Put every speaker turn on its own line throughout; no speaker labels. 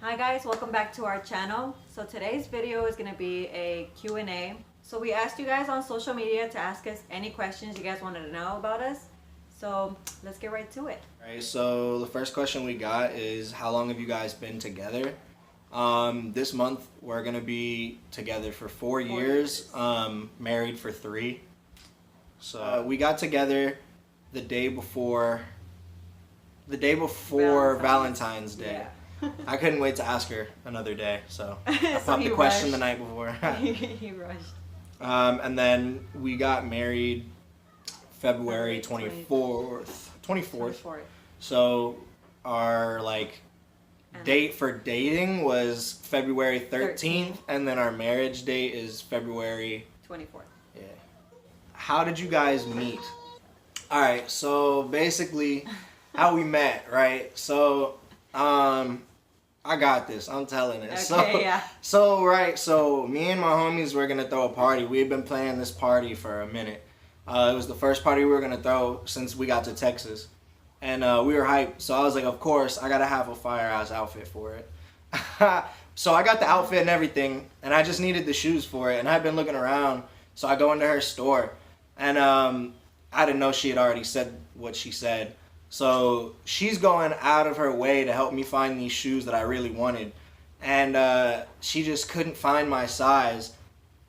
Hi guys, welcome back to our channel. So today's video is going to be a Q&A. So we asked you guys on social media to ask us any questions you guys wanted to know about us. So let's get right to it.
Alright, so the first question we got is, how long have you guys been together? This month we're going to be together for 4 years, married for 3. So we got together the day before Valentine's Day.
Yeah.
I couldn't wait to ask her another day, so I
So
popped
he
the question
rushed.
the night before.
He rushed.
And then we got married February 24th.
24th.
So our date for dating was February 13th, and then our marriage date is February
24th.
Yeah. How did you guys meet? All right, so basically how we met, right? So I got this. I'm telling it.
Okay, yeah.
So me and my homies were gonna throw a party. We had been planning this party for a minute. It was the first party we were gonna throw since we got to Texas, and we were hyped. So I was like, of course, I gotta have a fire ass outfit for it. So I got the outfit and everything, and I just needed the shoes for it. And I'd been looking around, so I go into her store, and I didn't know she had already said what she said. So she's going out of her way to help me find these shoes that I really wanted. And she just couldn't find my size.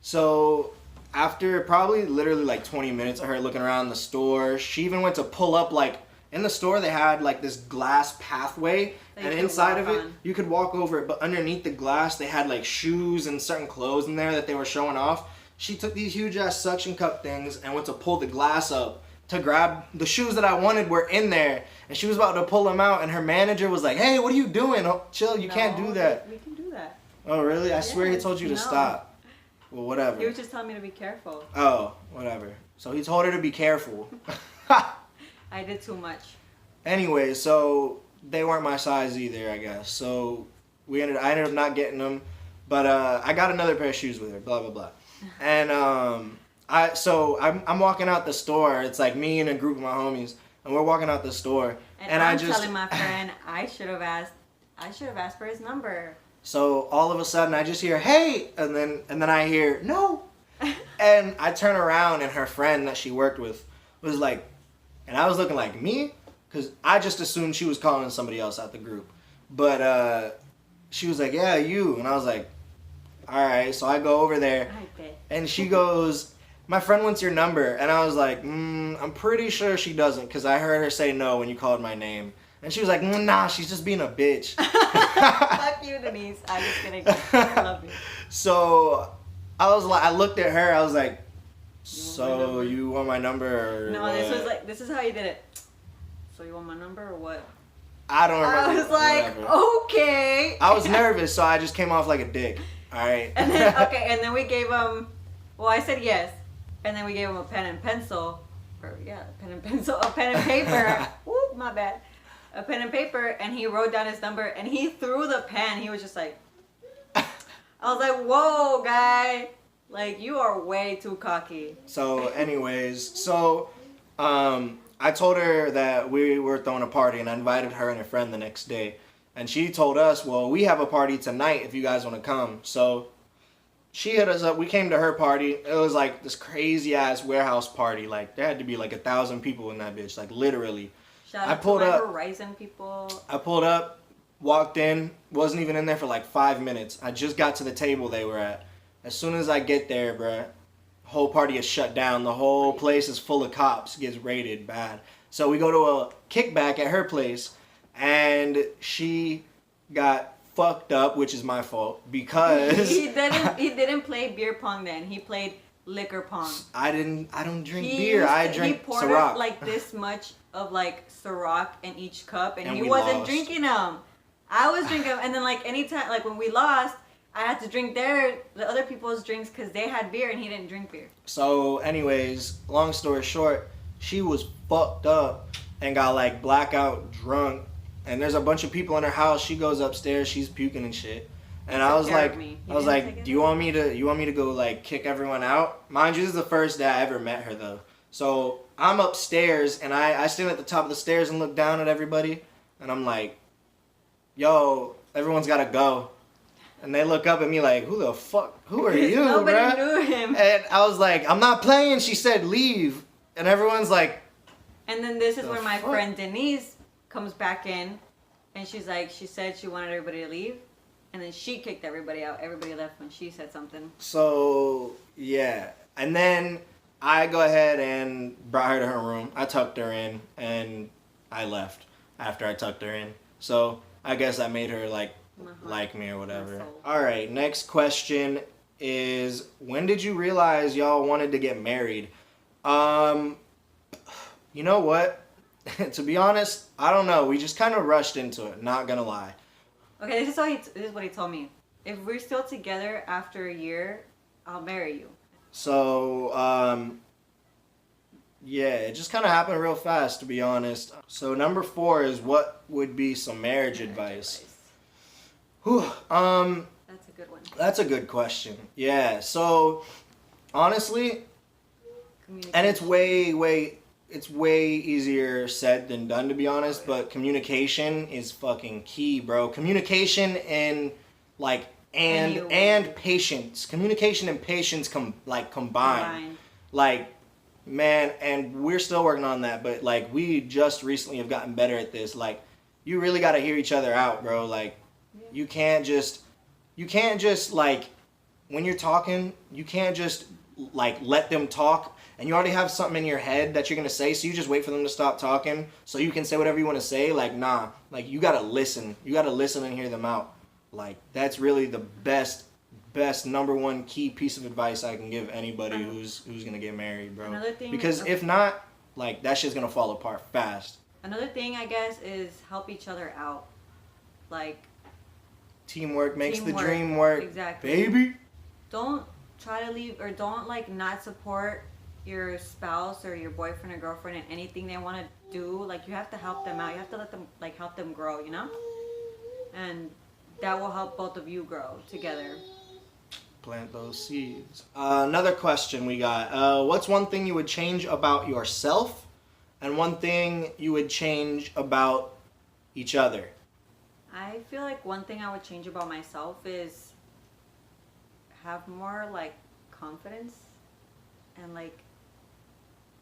So after probably literally 20 minutes of her looking around the store, she even went to pull up, in the store they had this glass pathway. And inside of it, you could walk over it. But underneath the glass, they had shoes and certain clothes in there that they were showing off. She took these huge ass suction cup things and went to pull the glass up to grab the shoes that I wanted were in there, and she was about to pull them out, and her manager was like, "Hey, what are you doing? Oh, chill, you can't do that."
We can do that.
Oh, really? I swear he told you to stop. Well, whatever.
He was just telling me to be careful.
Oh, whatever. So he told her to be careful.
I did too much.
Anyway, so they weren't my size either, I guess. So I ended up not getting them, but I got another pair of shoes with her. Blah blah blah, and I'm walking out the store. It's me and a group of my homies, and we're walking out the store.
And I'm telling my friend I should have asked for his number.
So all of a sudden I just hear, "Hey," and then I hear, "No," and I turn around, and her friend that she worked with was like, and I was looking like, me, because I just assumed she was calling somebody else out the group, but she was like, "Yeah, you," and I was like, "All right." So I go over there, and she goes, "My friend wants your number." And I was like, I'm pretty sure she doesn't, because I heard her say no when you called my name. And she was like, "Nah, she's just being a bitch."
Fuck you, Denise. I'm just kidding. I love you.
So I looked at her, I was like, "So you want my number or
No,
what?"
this is how you did it. "So you want my number or what?"
I don't remember.
I was like,
whatever.
okay.
I was nervous, so I just came off like a dick. All right.
And then we gave him, well, I said yes. And then we gave him a pen and pencil. A pen and paper. Whoop, my bad. A pen and paper, and he wrote down his number, and he threw the pen. He was just like, I was like, "Whoa, guy. You are way too cocky."
So anyways, I told her that we were throwing a party, and I invited her and her friend the next day. And she told us, "Well, we have a party tonight if you guys want to come." So she hit us up. We came to her party. It was this crazy ass warehouse party. There had to be 1,000 people in that bitch. Literally.
Shout out to my Verizon people.
I pulled up, walked in, wasn't even in there for 5 minutes. I just got to the table they were at. As soon as I get there, bruh, whole party is shut down. The whole place is full of cops. Gets raided bad. So we go to a kickback at her place, and she got fucked up, which is my fault, because
he didn't play beer pong then. He played liquor pong.
I don't drink beer. I drink
He poured
Ciroc.
this much of Ciroc in each cup, and he
we
wasn't
lost.
drinking them. I was drinking them, and then anytime when we lost, I had to drink the other people's drinks because they had beer and he didn't drink beer.
So anyways, long story short, she was fucked up and got blackout drunk, and there's a bunch of people in her house. She goes upstairs, she's puking and shit. And I was like, "Do you want me to go kick everyone out?" Mind you, this is the first day I ever met her though. So I'm upstairs, and I stand at the top of the stairs and look down at everybody, and I'm like, "Yo," everyone's gotta go. And they look up at me like, who the fuck? Who are you,
Nobody
bruh?
knew him.
And I was like, I'm not playing. She said, leave. And everyone's like,
And then this is
The
when my
fuck?
friend Denise comes back in, and she's like, she said she wanted everybody to leave, and then she kicked everybody out. Everybody left when she said something.
so, yeah. And then I go ahead and brought her to her room. I tucked her in, and I left after I tucked her in. So I guess I made her like me or whatever.
soul.
All right, next question is, when did you realize y'all wanted to get married? You know what? To be honest, I don't know. We just kind of rushed into it, not gonna lie.
Okay, this is what he told me. If we're still together after a year, I'll marry you.
So, yeah, it just kind of happened real fast, to be honest. So, number 4 is, what would be some marriage advice? Whew,
That's a good one.
that's a good question. Yeah, so, honestly, and it's way easier said than done, to be honest, but communication is fucking key, bro. Communication and and patience. Communication and patience combined. Like, man, and we're still working on that, but like, we just recently have gotten better at this. Like, you really got to hear each other out, bro. Like, you can't just like, when you're talking, you can't just like let them talk and you already have something in your head that you're gonna say, so you just wait for them to stop talking so you can say whatever you want to say. Like, nah, like, you gotta listen and hear them out. Like, that's really the best number 1 key piece of advice I can give anybody who's gonna get married, bro.
Another thing,
because if not, like, that shit's gonna fall apart fast.
Another thing, I guess, is help each other out. Like,
Teamwork makes the
Teamwork,
dream work,
exactly.
baby.
don't try to leave, or don't like not support your spouse or your boyfriend or girlfriend in anything they want to do. Like, you have to help them out. You have to let them, like, help them grow, you know? And that will help both of you grow together.
Plant those seeds. Another question we got. What's one thing you would change about yourself, and one thing you would change about each other?
I feel like one thing I would change about myself is have more, like, confidence and, like,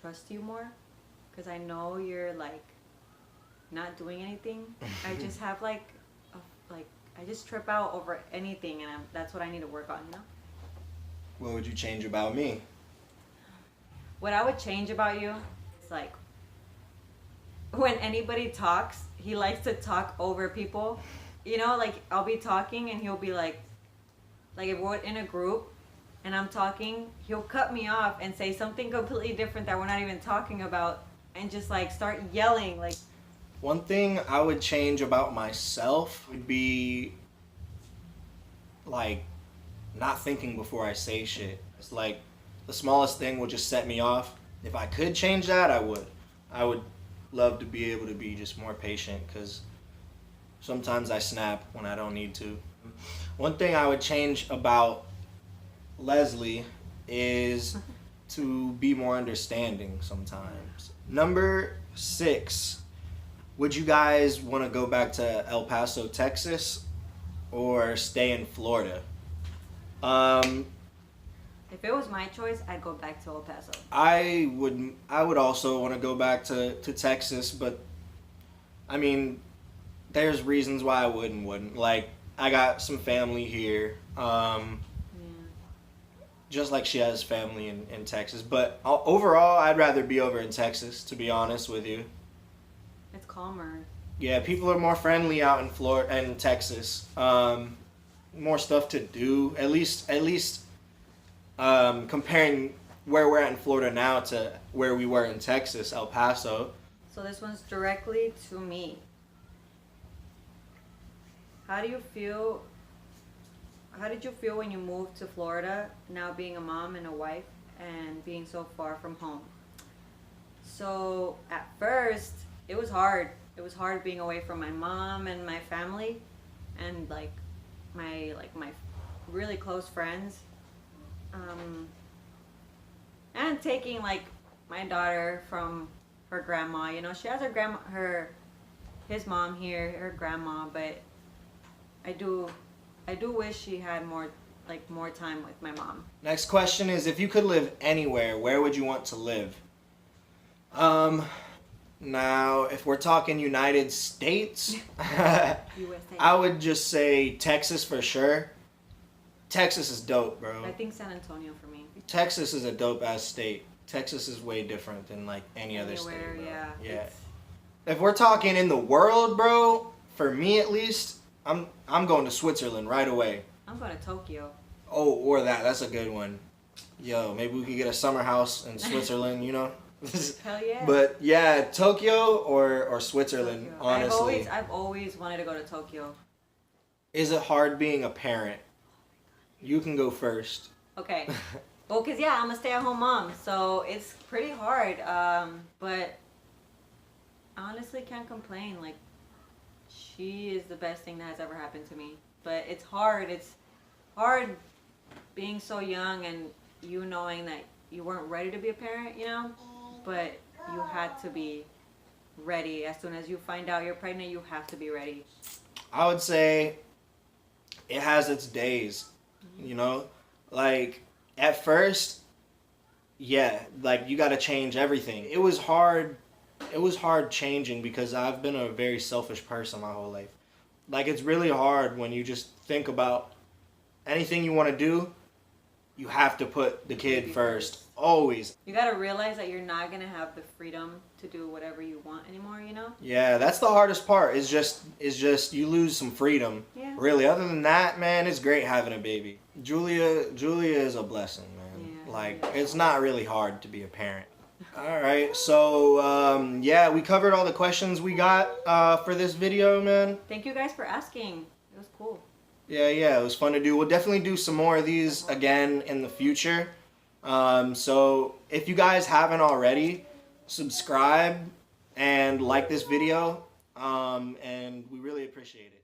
trust you more, because I know you're, like, not doing anything. I just have, like, I just trip out over anything, and that's what I need to work on, you know?
What would you change about me?
What I would change about you is, like, when anybody talks, he likes to talk over people. You know, like, I'll be talking and he'll be like if we're in a group and I'm talking, he'll cut me off and say something completely different that we're not even talking about, and just, like, start yelling, like.
One thing I would change about myself would be, like, not thinking before I say shit. It's like, the smallest thing will just set me off. If I could change that, I would. I would love to be able to be just more patient, because sometimes I snap when I don't need to. One thing I would change about Leslie is to be more understanding sometimes. Number 6. Would you guys want to go back to El Paso, Texas, or stay in Florida?
If it was my choice, I'd go back to El Paso.
I would also want to go back to Texas, but I mean, there's reasons why I would and wouldn't. Like, I got some family here, just like she has family in Texas. But overall, I'd rather be over in Texas, to be honest with you.
It's calmer.
Yeah, people are more friendly out in Florida and Texas. More stuff to do. At least, comparing where we're at in Florida now to where we were in Texas, El Paso.
So this one's directly to me. How did you feel when you moved to Florida, now being a mom and a wife and being so far from home? So at first, it was hard. It was hard being away from my mom and my family, and my really close friends, and taking, like, my daughter from her grandma. You know, she has his mom here, her grandma, but I do wish she had more time with my mom.
Next question is, if you could live anywhere, where would you want to live? Now, if we're talking United States,
USA.
I would just say Texas for sure. Texas is dope, bro.
I think San Antonio for me.
Texas is a dope ass state. Texas is way different than like any other state.
Anywhere,
Bro.
yeah.
Yeah. If we're talking in the world, bro, for me at least, I'm going to Switzerland right away.
I'm going to Tokyo.
Oh, or that's a good one. Yo, maybe we could get a summer house in Switzerland, you know?
Hell yeah.
But yeah, Tokyo or Switzerland,
Tokyo.
honestly.
I've always wanted to go to Tokyo.
Is it hard being a parent? You can go first.
Okay. Well, because, yeah, I'm a stay-at-home mom, so it's pretty hard. But I honestly can't complain. Like, she is the best thing that has ever happened to me. But it's hard. It's hard being so young and you knowing that you weren't ready to be a parent, you know? But you had to be ready. As soon as you find out you're pregnant, you have to be ready.
I would say it has its days, you know? Like, at first, yeah, like, you got to change everything. It was hard changing because I've been a very selfish person my whole life. Like, it's really hard when you just think about anything you want to do, you have to put the kid first. Always.
You gotta realize that you're not gonna have the freedom to do whatever you want anymore, you know?
Yeah, that's the hardest part. Is just you lose some freedom.
Yeah.
Really, other than that, man, it's great having a baby. Julia is a blessing, man.
Yeah,
like,
yeah.
it's not really hard to be a parent. All right, so yeah, we covered all the questions we got for this video, man.
Thank you guys for asking. It was cool.
Yeah, it was fun to do. We'll definitely do some more of these again in the future. So if you guys haven't already, subscribe and like this video, and we really appreciate it.